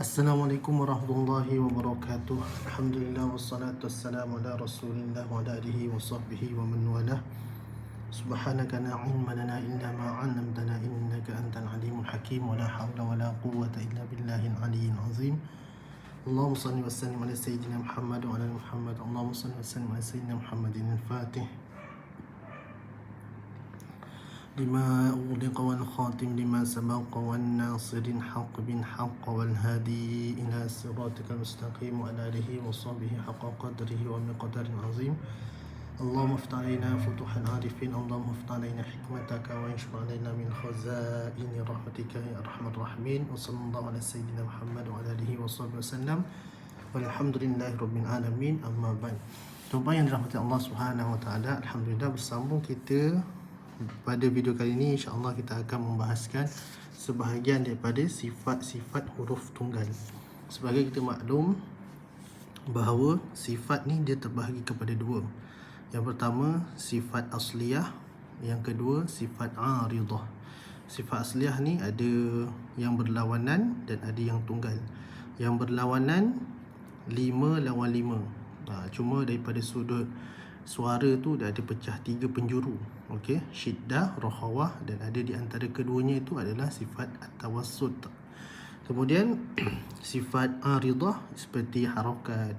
Assalamualaikum warahmatullahi wabarakatuh. Alhamdulillah wassalatu wassalamu ala Rasulillah wa ala alihi wa sahbihi wa man walah. Subhanaka la ilma lana illa ma 'allamtana innaka antal alimul hakim wa la hawla wa la quwwata illa billahil aliyyil azim. Allahumma shalli wa sallim ala sayyidina Muhammad wa ala ali Muhammad. Allahumma shalli wa sallim ala sayyidina Muhammadin al-Fatih لما أغلق والخاتم لما سبق والناصر الحق بالحق والهادي إلى صراطك المستقيم وعلى آله وصحبه حق قدره ومقدار عظيم. اللهم افتح علينا فتوح العارفين، اللهم افتح علينا حكمتك وانشر علينا من خزائن رحمتك يا أرحم الراحمين. وصلى الله على سيدنا محمد وعلى آله وصحبه وسلم والحمد لله رب العالمين. أما بعد. Tuan yang dirahmati Allah Subhanahu wa taala, alhamdulillah bersambung kita. Pada video kali ini insya-Allah kita akan membahaskan sebahagian daripada sifat-sifat huruf tunggal. Sebagai kita maklum bahawa sifat ni dia terbahagi kepada dua. Yang pertama sifat asliyah, yang kedua sifat aridah. Sifat asliyah ni ada yang berlawanan dan ada yang tunggal. Yang berlawanan 5 lawan 5. Cuma daripada sudut suara tu dia ada pecah 3 penjuru. Okey, syiddah, rokhawah, dan ada di antara keduanya itu adalah sifat at-tawassut. Kemudian sifat aridah seperti harakat,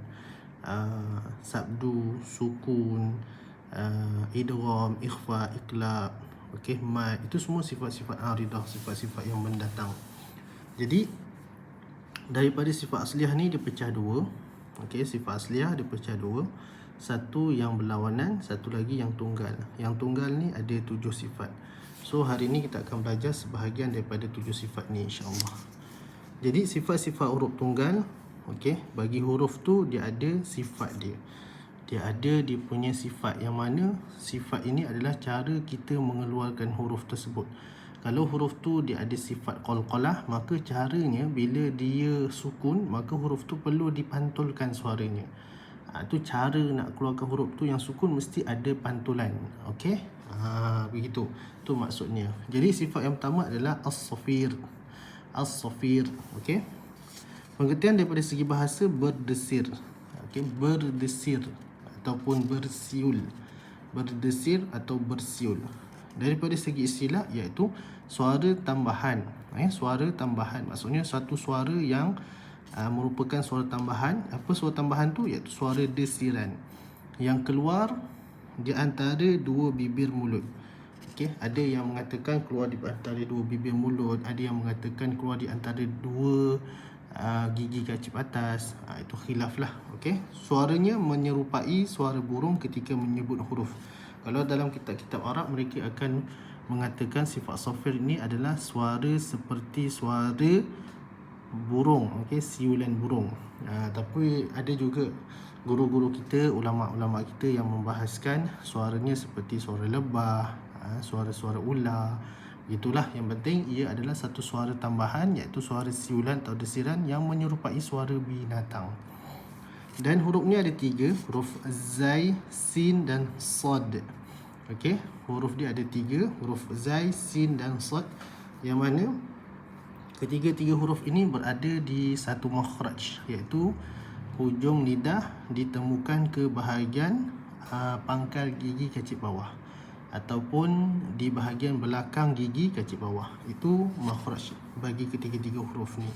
sabdu, sukun, idgham, ikhfa, iqlab, okey, mad, itu semua sifat-sifat aridah, sifat-sifat yang mendatang. Jadi daripada sifat asliyah ni dia pecah dua. Okey, sifat asliyah dia pecah dua. Satu yang berlawanan, satu lagi yang tunggal. Yang tunggal ni ada 7 sifat. So hari ni kita akan belajar sebahagian daripada 7 sifat ni insya-Allah. Jadi sifat-sifat huruf tunggal, okey, bagi huruf tu dia ada sifat dia. Dia ada dia punya sifat, yang mana sifat ini adalah cara kita mengeluarkan huruf tersebut. Kalau huruf tu dia ada sifat qalqalah, maka caranya bila dia sukun, maka huruf tu perlu dipantulkan suaranya. Tu cara nak keluarkan huruf tu yang sukun mesti ada pantulan. Okey? Begitu. Tu maksudnya. Jadi sifat yang pertama adalah as-safir. As-safir. Okey? Pengertian daripada segi bahasa berdesir. Okey, berdesir ataupun bersiul. Berdesir atau bersiul. Daripada segi istilah iaitu suara tambahan. Suara tambahan maksudnya satu suara yang merupakan suara tambahan. Apa suara tambahan tu? Iaitu suara desiran yang keluar di antara dua bibir mulut. Okey, ada yang mengatakan keluar di antara dua bibir mulut, ada yang mengatakan keluar di antara dua gigi kacip atas. Itu khilaf lah. Okey, suaranya menyerupai suara burung ketika menyebut huruf. Kalau dalam kitab-kitab Arab mereka akan mengatakan sifat safir ini adalah suara seperti suara burung, okey, siulan burung. Tapi ada juga guru-guru kita, ulama-ulama kita yang membahaskan suaranya seperti suara lebah, suara-suara ular. Itulah yang penting ia adalah satu suara tambahan, iaitu suara siulan atau desiran yang menyerupai suara binatang. Dan hurufnya ada 3, huruf zai, sin dan sad. Okey, huruf dia ada 3, huruf zai, sin dan sad, yang mana ketiga-tiga huruf ini berada di satu makhraj, iaitu hujung lidah ditemukan ke bahagian pangkal gigi kacip bawah ataupun di bahagian belakang gigi kacip bawah. Itu makhraj bagi ketiga-tiga huruf ni.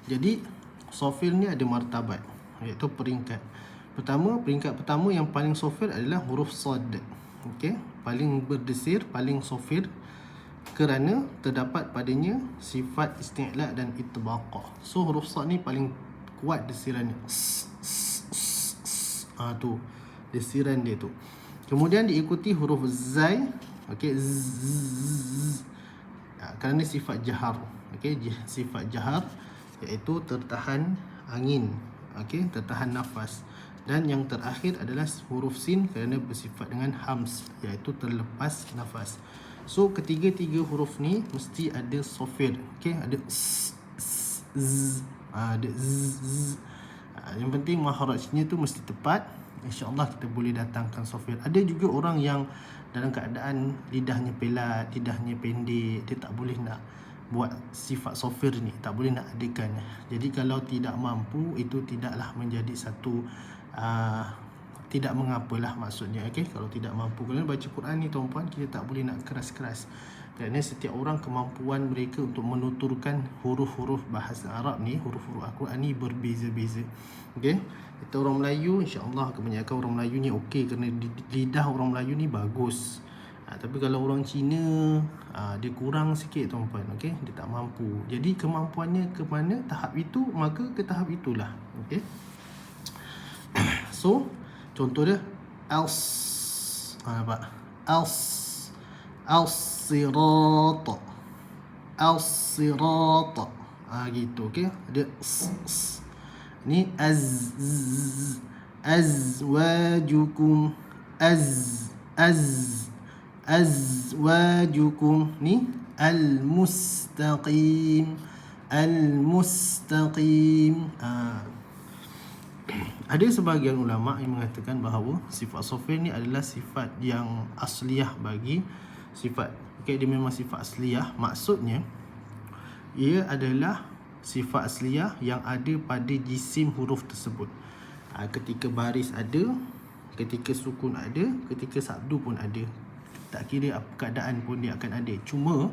Jadi safir ni ada martabat, iaitu peringkat. Peringkat pertama yang paling safir adalah huruf sad. Okey, paling berdesir, paling safir, kerana terdapat padanya sifat isti'la dan itbaq. So huruf sad ni paling kuat desirannya. Tu desiran dia tu. Kemudian diikuti huruf zai, okey, kerana sifat jahar. Okey, sifat jahar iaitu tertahan angin, okey, tertahan nafas. Dan yang terakhir adalah huruf sin kerana bersifat dengan hams, iaitu terlepas nafas. So ketiga-tiga huruf ni mesti ada safir. Okey, ada ada yang penting makhrajnya tu mesti tepat. InsyaAllah kita boleh datangkan safir. Ada juga orang yang dalam keadaan lidahnya pelat, lidahnya pendek, dia tak boleh nak buat sifat sofir ni, tak boleh nak adakan. Jadi kalau tidak mampu, itu tidaklah menjadi satu tidak mengapalah maksudnya. Okey, kalau tidak mampu, kerana baca Quran ni tuan-puan, kita tak boleh nak keras-keras, kerana setiap orang kemampuan mereka untuk menuturkan huruf-huruf bahasa Arab ni, huruf-huruf Al-Quran ni berbeza-beza. Okey, kita orang Melayu, insya-Allah kebanyakan orang Melayu ni okey, kerana lidah orang Melayu ni bagus. Tapi kalau orang Cina, dia kurang sikit tuan-puan. Okey, dia tak mampu. Jadi kemampuannya ke mana tahap itu, maka ke tahap itulah. Okey. So contoh dia else, nampak? Else, al-sirat, al-sirat, gitu. Okey, dia ni azwajukum, azwajukum, ni al-mustaqim, al-mustaqim. Ada sebahagian ulama yang mengatakan bahawa sifat sofir ni adalah sifat yang asliyah bagi sifat. Okey, dia memang sifat asliyah. Maksudnya ia adalah sifat asliyah yang ada pada jisim huruf tersebut. Ketika baris ada, ketika sukun ada, ketika sabdu pun ada. Tak kira apa keadaan pun dia akan ada. Cuma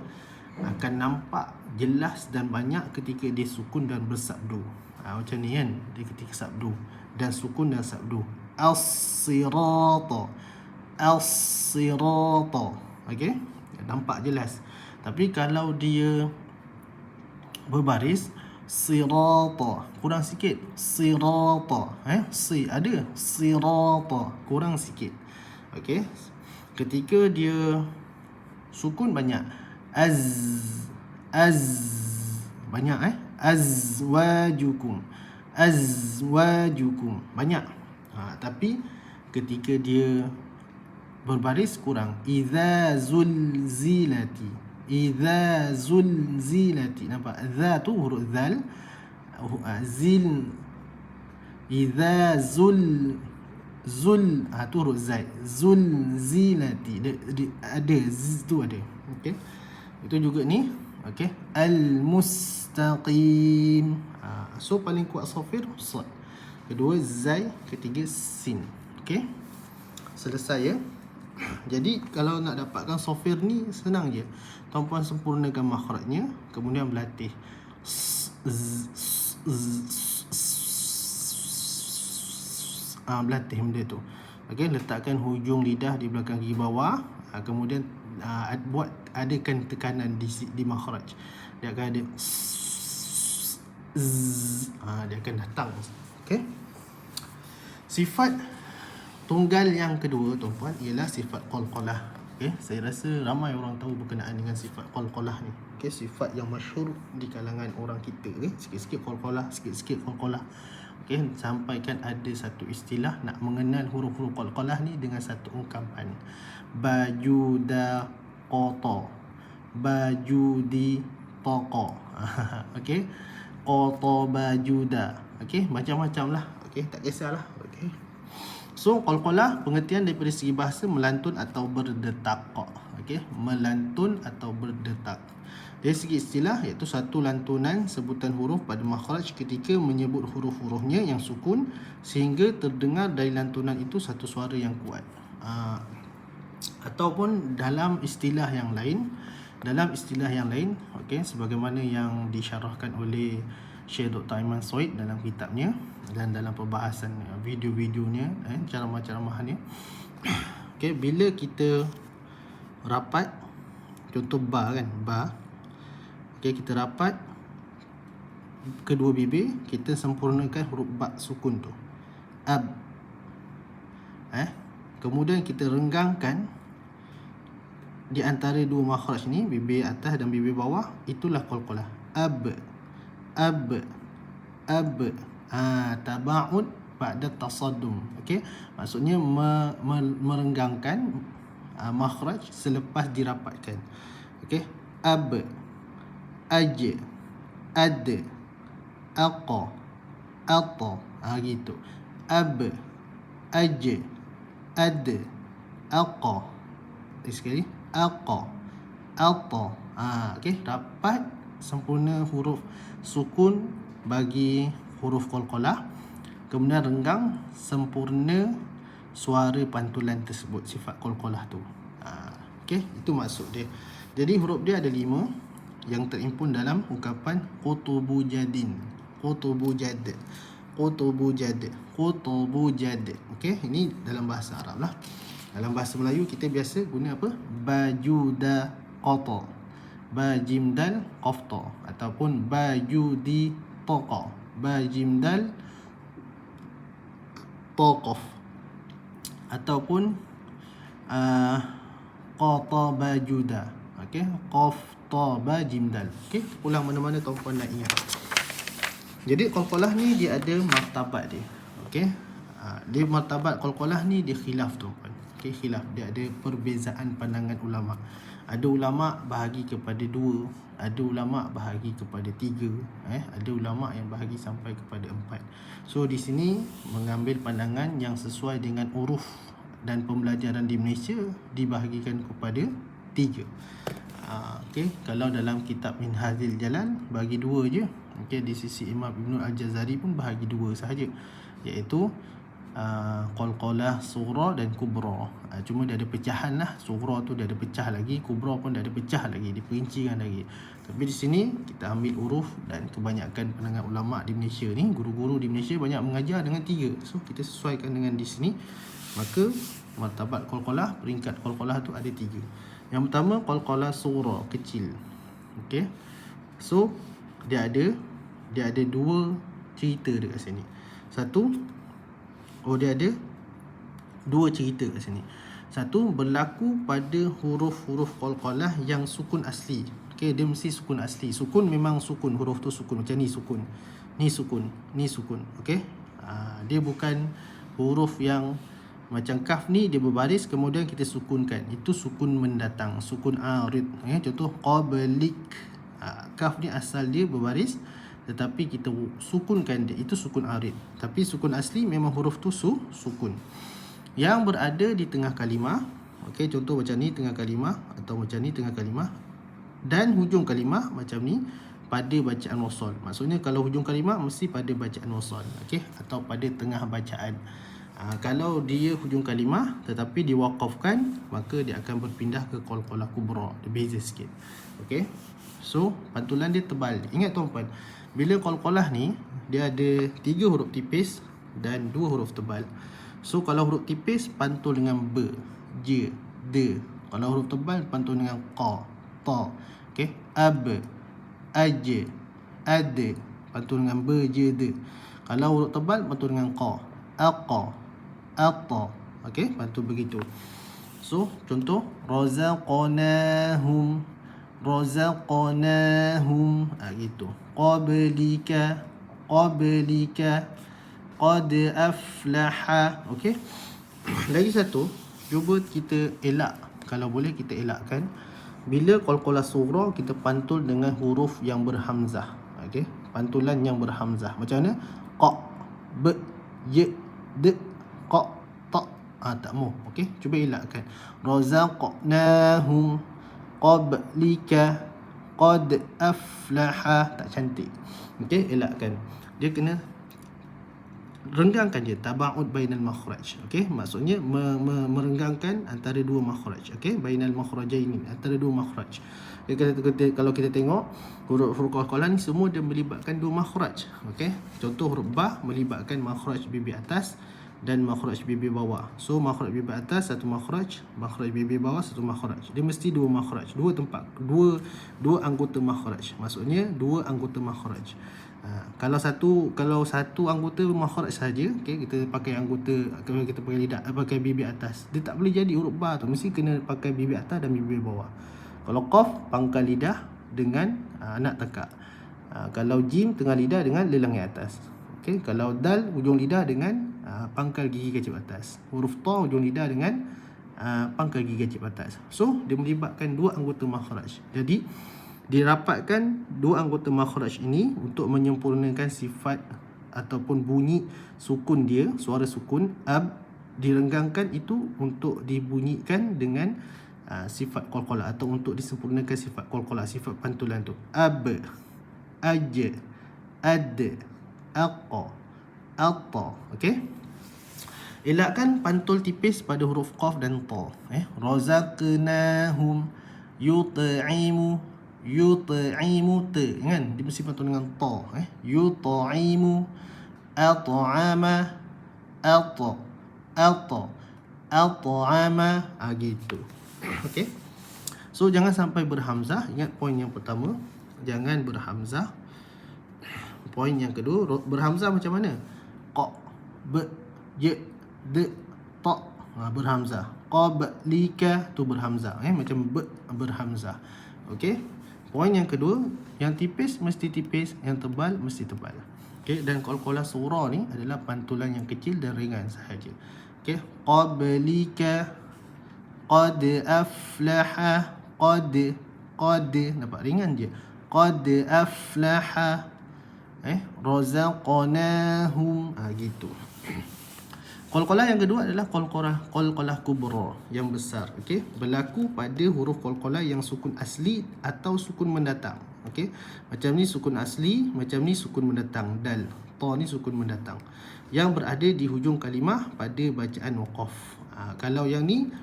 akan nampak jelas dan banyak ketika dia sukun dan bersabdu. Macam ni kan, dia ketika sabdu dan sukun dan sabdu. As-sirata, as-sirata. Okey, nampak jelas. Tapi kalau dia berbaris, sirata, kurang sikit. Sirata, si ada, sirata, kurang sikit. Okey, ketika dia sukun banyak, az banyak, azwajukum, azwajukum, banyak. Tapi ketika dia berbaris kurang. Idza zulzilati, idza zulzilati, nampak? Za tu huruf zal, zil, idza zul tu huruf zai, zulzilati, ada z tu ada. Okey, itu juga ni. Okey, al-mustaqim. So paling kuat sofir sad, kedua zai, ketiga sin. Okey, selesai ya. Jadi kalau nak dapatkan sofir ni senang je. Tuan-puan sempurnakan makhrajnya, kemudian berlatih. Berlatih benda tu. Okey, letakkan hujung lidah di belakang gigi bawah, kemudian buat adakan tekanan di makhraj. Dia akan ada dia akan datang. Okey. Sifat tunggal yang kedua tuan-puan ialah sifat qalqalah. Okey, saya rasa ramai orang tahu berkenaan dengan sifat qalqalah ni. Okey, sifat yang masyhur di kalangan orang kita. Sikit-sikit qalqalah, sikit-sikit qalqalah. Okey, sampaikan ada satu istilah nak mengenal huruf-huruf qalqalah ni dengan satu ungkapan. Bajuda qata, bajudi taqa. Okey, qata bajuda. Okey, macam-macam lah. Okey, tak kisahlah. Okey. So qalqalah pengertian daripada segi bahasa melantun atau berdetak. Okey, melantun atau berdetak. Dari segi istilah, iaitu satu lantunan sebutan huruf pada makhraj ketika menyebut huruf-hurufnya yang sukun sehingga terdengar dari lantunan itu satu suara yang kuat. Ataupun dalam istilah yang lain, okey, sebagaimana yang disyarahkan oleh Syekh Dr. Aiman Soid dalam kitabnya dan dalam perbahasan video-videonya, ceramah-ceramahnya. Okey, bila kita rapat, contoh ba kan, ba. Okey, kita rapat kedua bibir, kita sempurnakan huruf ba sukun tu. Ab. Kemudian kita renggangkan di antara dua makhraj ni, bibir atas dan bibir bawah, itulah qalqalah. Ab, ab, ab. Taba'ud ba'da tasaddum. Okey, maksudnya merenggangkan makhraj selepas dirapatkan. Okey, ab, aj, ad, aqa, ata. Gitu. Ab, aj, ad, aqa. Sekali, aqa, ata. Okey, rapat sempurna huruf sukun bagi huruf qalqalah, kemudian renggang sempurna suara pantulan tersebut, sifat qalqalah tu. Okey, itu maksud dia. Jadi huruf dia ada 5 yang terimpun dalam ungkapan qutubu jadin. Qutubu jad. Qutubu jad. Qutubu jad. Okey, ini dalam bahasa Arab lah. Dalam bahasa Melayu kita biasa guna apa? Bajuda qata. Bajim dal qafta ataupun bajudi taqa. Bajim dal taqaf ataupun qata bajuda. Okey, qaf ta bajim dal. Okey, ulang mana-mana tuan-puan nak ingat. Jadi qalqalah ni dia ada martabat dia. Okey. Dia martabat qalqalah ni dia khilaf tuan-puan. Okey, khilaf, dia ada perbezaan pandangan ulama. Ada ulama bahagi kepada 2, ada ulama bahagi kepada 3, ada ulama yang bahagi sampai kepada 4. So di sini mengambil pandangan yang sesuai dengan uruf dan pembelajaran di Malaysia, dibahagikan kepada 3. Okey, kalau dalam kitab Minhajul Jalan bagi 2 je. Okey, di sisi Imam Ibn Al-Jazari pun bahagi 2 sahaja, iaitu qalqalah sughra dan kubra. Cuma dia ada pecahan lah. Sughra tu dia ada pecah lagi, kubra pun dia ada pecah lagi, diperincikan lagi. Tapi di sini kita ambil uruf, dan kebanyakan pandangan ulama di Malaysia ni, guru-guru di Malaysia banyak mengajar dengan 3. So kita sesuaikan dengan di sini. Maka martabat qalqalah, peringkat qalqalah tu ada 3. Yang pertama qalqalah sughra, kecil. Okey. So dia ada 2 cerita dekat sini. Satu, dia ada 2 cerita kat sini. Satu, berlaku pada huruf-huruf qalqalah yang sukun asli. Okey, dia mesti sukun asli. Sukun memang sukun, huruf tu sukun. Macam ni sukun, ni sukun, ni sukun. Okey. Dia bukan huruf yang macam kaf ni dia berbaris kemudian kita sukunkan. Itu sukun mendatang, sukun arid. Contoh qablik. Kaf ni asal dia berbaris tetapi kita sukunkan dia, itu sukun arid. Tapi sukun asli memang huruf tu sukun yang berada di tengah kalimah. Okey, contoh macam ni tengah kalimah, atau macam ni tengah kalimah, dan hujung kalimah macam ni pada bacaan wasal. Maksudnya kalau hujung kalimah mesti pada bacaan wasal, okey, atau pada tengah bacaan. Kalau dia hujung kalimah tetapi diwaqafkan, maka dia akan berpindah ke qalqalah kubra. Dia beza sikit. Okey. So pantulan dia tebal. Ingat tuan-puan, bila qalqalah ni dia ada 3 huruf tipis dan 2 huruf tebal. So kalau huruf tipis pantul dengan b, j, d. Kalau huruf tebal pantul dengan qa, ta. Okey, ab, aj, ad. Pantul dengan b, j, d. Kalau huruf tebal pantul dengan qa, aqa, atta. Okey, pantul begitu. So contoh razaqnahum, razaqnahum, gitu. Qablika, qablika, qad aflaha. Okey. Lagi satu, cuba kita elak, kalau boleh kita elakkan. Bila qalqalah sughra kita pantul dengan huruf yang berhamzah. Okey, pantulan yang berhamzah. Macam mana? Qa, b, y, d, qa, ta. Tak mau. Okey, cuba elakkan. Razaqnahum qablika qad aflaha. Tak cantik. Okey, elakkan. Dia kena renggangkan je, tabaud bainal makhraj. Okey, maksudnya merenggangkan antara 2 makhraj. Okey, bainal makhrajaini, antara 2 makhraj. Kalau kita tengok huruf-huruf qalqalah ni semua dia melibatkan 2 makhraj. Okey, contoh huruf ba melibatkan makhraj bibir atas dan makhraj bibir bawah. So makhraj bibir atas satu makhraj, makhraj bibir bawah satu makhraj. Dia mesti 2 makhraj, 2 tempat, 2 anggota makhraj. Maksudnya 2 anggota makhraj. Kalau satu anggota makhraj saja, okey, kita pakai anggota, kalau kita pakai lidah, pakai bibir atas, dia tak boleh jadi huruf ba tu, mesti kena pakai bibir atas dan bibir bawah. Kalau qaf pangkal lidah dengan anak tekak. Kalau jim tengah lidah dengan lelangit atas. Okey, kalau dal hujung lidah dengan pangkal gigi kecil atas. Huruf ta hujung lidah dengan pangkal gigi kecil atas. So dia melibatkan 2 anggota makhraj. Jadi dirapatkan 2 anggota makhraj ini untuk menyempurnakan sifat ataupun bunyi sukun dia, suara sukun ab, direnggangkan itu untuk dibunyikan dengan sifat qalqalah atau untuk disempurnakan sifat qalqalah, sifat pantulan tu. Ab, aj, ad, aqa, atta. Okey. Elakkan pantul tipis pada huruf qaf dan ta. Razaqnahum, yut'imu, yut'imu ta. Kan? Dia mesti pantul dengan ta. Yut'imu, at'ama, ata, ata, at'ama. Gitu. Okey. So jangan sampai berhamzah. Ingat poin yang pertama, jangan berhamzah. Poin yang kedua, berhamzah macam mana? Qa, b, j, d, ta, berhamzah. Qablika tu berhamzah, macam b berhamzah. Okey. Poin yang kedua, yang tipis mesti tipis, yang tebal mesti tebal. Okey, dan qalqalah surah ni adalah pantulan yang kecil dan ringan sahaja. Okey, qablika, qad aflaha, qad nampak ringan je. Qad aflaha, razaqnahum, gitu. Qalqalah yang kedua adalah qalqalah kubra, yang besar. Okey, berlaku pada huruf qalqalah yang sukun asli atau sukun mendatang. Okey, macam ni sukun asli, macam ni sukun mendatang. Dal, ta ni sukun mendatang yang berada di hujung kalimah pada bacaan waqaf. Kalau yang ni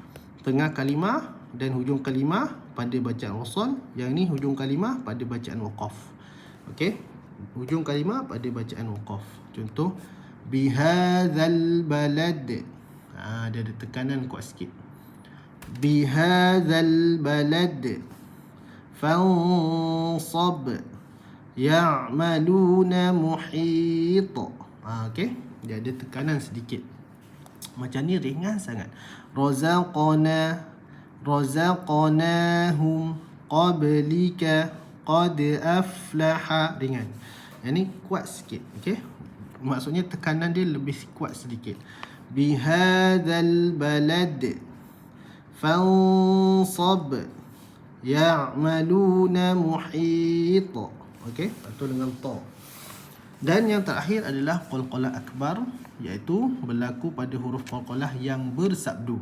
tengah kalimah dan hujung kalimah pada bacaan wasal, yang ni hujung kalimah pada bacaan waqaf. Okey, hujung kalimah pada bacaan waqaf. Contoh, bihadzal balad. Dia ada tekanan kuat sikit. Bihadzal balad fansab ya'maluna muhit. Okey, dia ada tekanan sedikit. Macam ni ringan sangat. Razaqnahum qablika qad aflaha, ringan. Yang ni kuat sikit. Okey, maksudnya tekanan dia lebih kuat sedikit. Bihadzal balad fansab ya'maluna muhit. Okey, itu dengan ta. Dan yang terakhir adalah qalqalah akbar, iaitu berlaku pada huruf qalqalah yang bersabdu.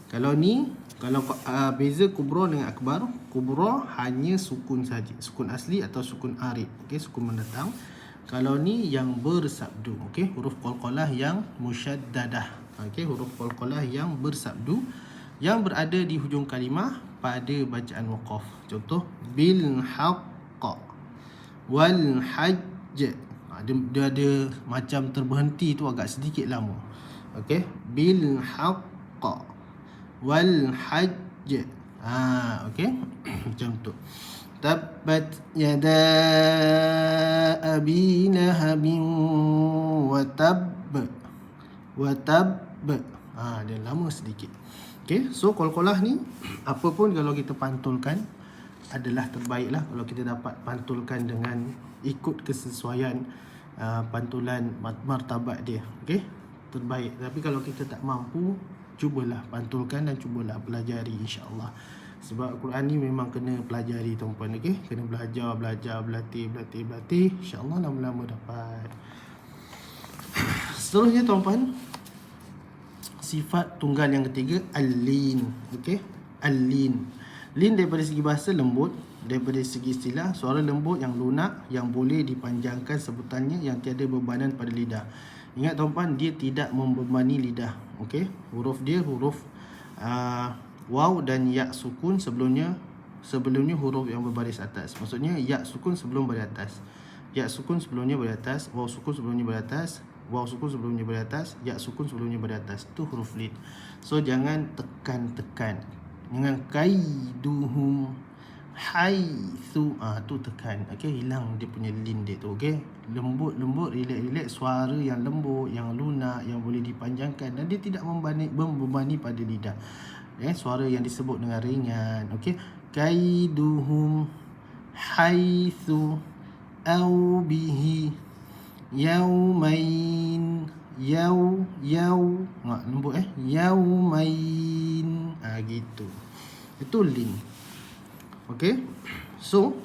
Kalau ni, kalau beza kubra dengan akbar, kubra hanya sukun saja, sukun asli atau sukun arid. Okey, sukun mendatang. Kalau ni yang bersabdu. Okey, huruf qalqalah yang musyaddadah. Okey, huruf qalqalah yang bersabdu yang berada di hujung kalimah pada bacaan waqaf. Contoh, bil haqq, wal hajj. Dia ada macam terberhenti tu agak sedikit lama. Okey, bil haqq wal hajj. Okey. Macam tu. Tabbat yada abi lahabin wa tabb. Dia lama sedikit. Okey, so qalqalah ni apa pun kalau kita pantulkan adalah terbaiklah kalau kita dapat pantulkan dengan ikut kesesuaian pantulan martabat dia. Okey, terbaik. Tapi kalau kita tak mampu, cubalah pantulkan dan cubalah pelajari, insya-Allah. Sebab Quran ni memang kena pelajari tuan-puan. Okey, kena belajar, berlatih. Insya-Allah lama-lama dapat. Seterusnya tuan-puan, sifat tunggal yang ketiga, al-lin. Okey, al-lin. Lin daripada segi bahasa lembut, daripada segi istilah suara lembut yang lunak, yang boleh dipanjangkan sebutannya, yang tiada bebanan pada lidah. Ingat tuan-puan, dia tidak membebani lidah. Okey, huruf dia huruf waw dan ya sukun sebelumnya huruf yang berbaris atas. Maksudnya ya sukun sebelum baris atas. Ya sukun sebelumnya baris atas, waw sukun sebelumnya baris atas, waw sukun sebelumnya baris atas, ya sukun sebelumnya baris atas. Itu huruf lin. So jangan tekan. Dengan kaiduhum haitsu, tu tekan. Okey, hilang dia punya lin dia tu. Okey, lembut, relax, suara yang lembut, yang lunak, yang boleh dipanjangkan dan dia tidak membebani pada lidah. Suara yang disebut dengan ringan. Okey, kaiduhum haitsu au bihi yaumain lembut yaumain, gitu. Itu lin. Okey, so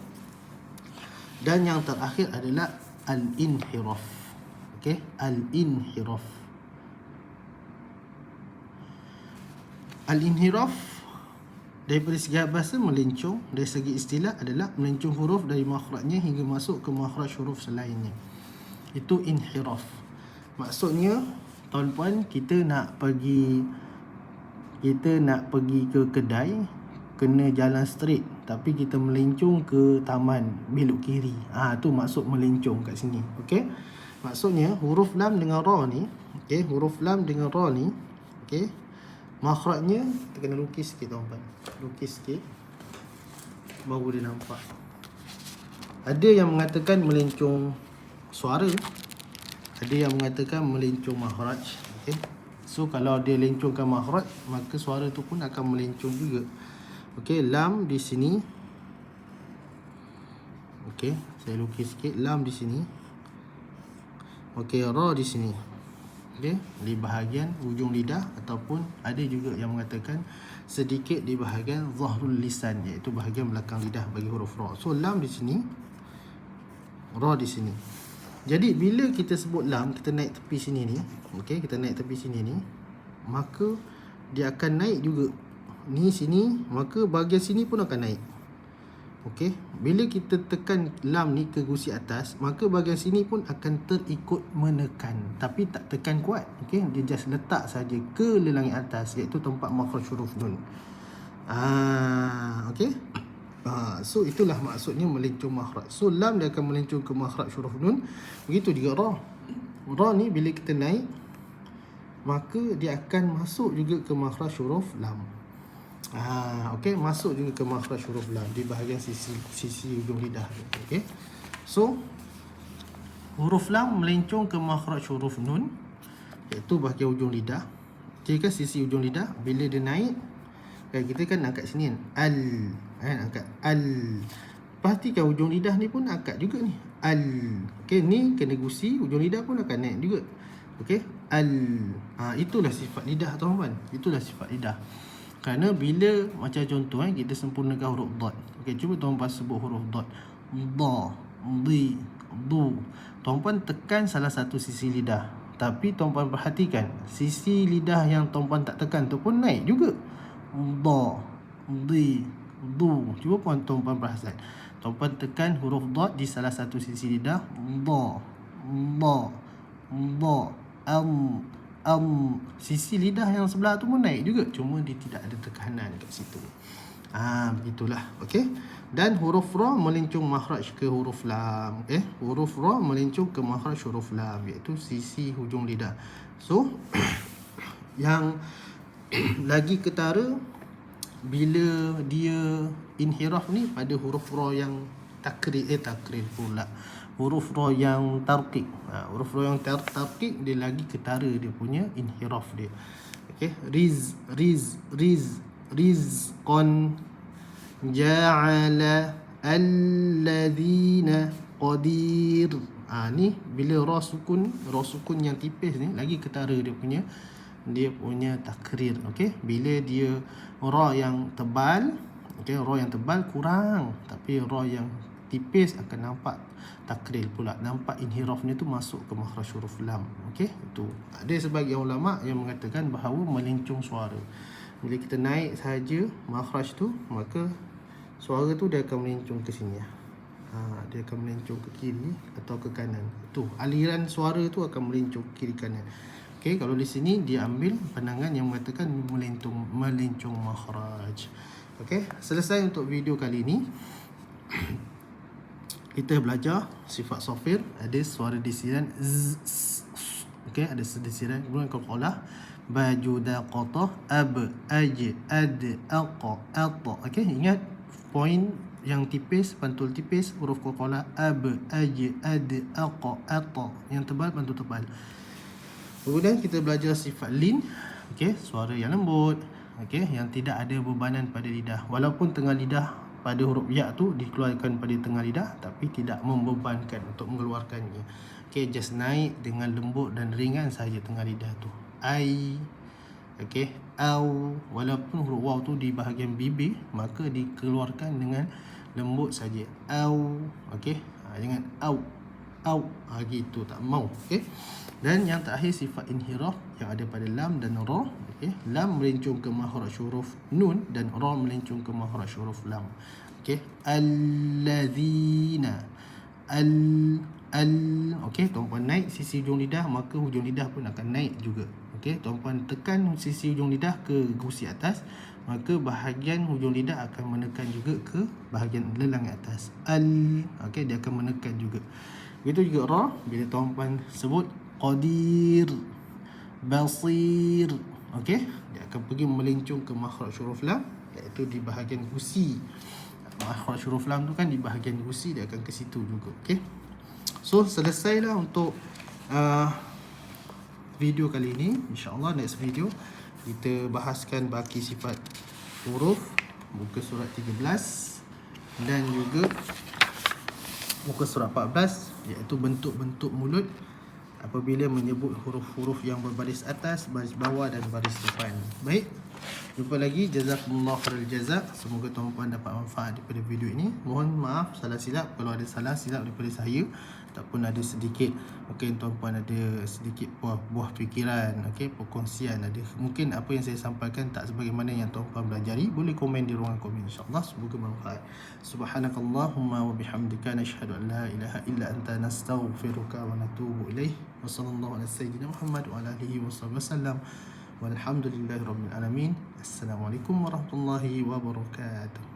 dan yang terakhir adalah al-inhiraf. Okey, al-inhiraf. Al-inhiraf Daripada segi bahasa, melencong dari segi istilah adalah melencong huruf dari makhrajnya hingga masuk ke makhraj huruf selainnya. Itu inhiraf. Maksudnya tuan-puan, kita nak pergi ke kedai, kena jalan straight tapi kita melencong ke taman, belok kiri. Tu maksud melencong kat sini. Okey. Maksudnya huruf lam dengan ra ni, okey, huruf lam dengan ra ni, okey, makhrajnya kita kena lukis sikit tuan-tuan. Lukis sikit baru dia nampak. Ada yang mengatakan melencong suara, ada yang mengatakan melencong makhraj. Okey. So kalau dia lencongkan makhraj, maka suara tu pun akan melencong juga. Okey, lam di sini. Okey, saya lukis sikit lam di sini. Okey, ra di sini. Okey, di bahagian hujung lidah, ataupun ada juga yang mengatakan sedikit di bahagian zahrul lisan, iaitu bahagian belakang lidah bagi huruf ra. So lam di sini, ra di sini. Jadi bila kita sebut lam, kita naik tepi sini ni, okey, kita naik tepi sini ni, maka dia akan naik juga ni sini, maka bahagian sini pun akan naik. Okey, bila kita tekan lam ni ke gusi atas, maka bahagian sini pun akan terikut menekan, tapi tak tekan kuat. Okey, dia just letak saja ke lelangit atas, iaitu tempat makhraj huruf nun. Okey. So itulah maksudnya melencong makhraj. So lam dia akan melencong ke makhraj huruf nun. Begitu juga ra. Ra ni bila kita naik, maka dia akan masuk juga ke makhraj huruf lam. Okey, masuk juga ke makhraj huruf lam di bahagian sisi hujung lidah. Okey. So huruf lam melencong ke makhraj huruf nun, iaitu bahagian hujung lidah. Okey, kan sisi hujung lidah bila dia naik, kita kan angkat sini kan, al, kan, angkat al. Perhatikan hujung lidah ni pun angkat juga ni, al. Okey, ni kena gusi, hujung lidah pun akan naik juga. Okey, al. Itulah sifat lidah tuan-tuan. Itulah sifat lidah. Kerana bila macam contoh kita sempurnakan huruf dot. Okey, cuba tuan-puan sebut huruf dot. Da, di, du. Tuan-puan tekan salah satu sisi lidah, tapi tuan-puan perhatikan sisi lidah yang tuan-puan tak tekan tu pun naik juga. Da, di, du. Cuba puan tuan-puan perasan. Tuan-puan tekan huruf dot di salah satu sisi lidah. Da, da, da, sisi lidah yang sebelah tu pun naik juga, cuma dia tidak ada tekanan kat situ. Begitulah. Okey. Dan huruf ra melencong makhraj ke huruf lam. Huruf ra melencong ke makhraj huruf lam, iaitu sisi hujung lidah. So yang lagi ketara bila dia inhiraf ni pada huruf ra yang takrir pula. Huruf ra yang tarqiq. Huruf ra yang tarqiq dia lagi ketara dia punya inhiraf dia. Okey, rizqan ja'ala alladhina qadir. Ni bila ra sukun yang tipis ni lagi ketara dia punya takrir. Okey, bila dia ra yang tebal, okey, ra yang tebal kurang, tapi ra yang tipis akan nampak takrir pula, nampak inhirafnya tu masuk ke makhraj huruf lam. Okey, itu ada sebahagian ulama yang mengatakan bahawa melencong suara, bila kita naik saja makhraj tu, maka suara tu dia akan melencong ke sini. Dia akan melencong ke kiri atau ke kanan. Tu aliran suara tu akan melencong kiri kanan. Okey, kalau di sini dia ambil pandangan yang mengatakan melencong makhraj. Okey, selesai untuk video kali ini. Kita belajar sifat sofir, ada suara desiran z, okey, ada desiran kemudian qalqalah, baju daqatah, ab, aj, ad, aqa, ata. Okey, ingat poin yang tipis, pantul tipis, huruf qalqalah, ab, aj, ad, aqa, ata. Yang tebal, pantul tebal. Kemudian kita belajar sifat lin, okey, suara yang lembut, okey, yang tidak ada bebanan pada lidah. Walaupun tengah lidah pada huruf ya tu dikeluarkan pada tengah lidah, tapi tidak membebankan untuk mengeluarkannya. Okey, just naik dengan lembut dan ringan saja tengah lidah tu. Ai, okey, au, walaupun huruf waw tu di bahagian bibir, maka dikeluarkan dengan lembut saja. Au, okey, jangan au. au, gitu, tak mau. Okey. Dan yang terakhir sifat inhiraf yang ada pada lam dan ra. Okey, lam melencong ke makhraj huruf nun dan ra melencong ke makhraj huruf lam. Okey, alladzina al al. Okey, tuan-puan naik sisi hujung lidah, maka hujung lidah pun akan naik juga. Okey, tuan-puan tekan sisi hujung lidah ke gusi atas, maka bahagian hujung lidah akan menekan juga ke bahagian lelang atas. Okey, dia akan menekan juga. Begitu juga ra, bila tuan-puan sebut qadir, basir, okey, dia akan pergi melencong ke makhraj huruf lam, iaitu di bahagian gusi. Makhraj huruf lam tu kan di bahagian gusi, dia akan ke situ juga. Okey. So selesailah untuk video kali ini. InsyaAllah next video kita bahaskan baki sifat huruf muka surat 13 dan juga muka surat 14, iaitu bentuk-bentuk mulut apabila menyebut huruf-huruf yang berbaris atas, baris bawah dan baris depan. Baik, jumpa lagi. Jazakumullah khairul jazak. Semoga tuan-puan dapat manfaat daripada video ini. Mohon maaf salah silap kalau ada salah silap daripada saya, ataupun ada sedikit mungkin tuan-puan ada sedikit buah fikiran, okey, perkongsian, ada mungkin apa yang saya sampaikan tak sebagaimana yang tuan-puan belajari, boleh komen di ruangan komen, insya-Allah. Semoga bermanfaat. Subhanakallahumma wa bihamdika nashhadu an la ilaha illa anta nastaghfiruka wa natubu ilaih. Wa sallallahu ala sayyidina Muhammad wa ala alihi wasallam. Walhamdulillahirabbil alamin. Assalamualaikum warahmatullahi wabarakatuh.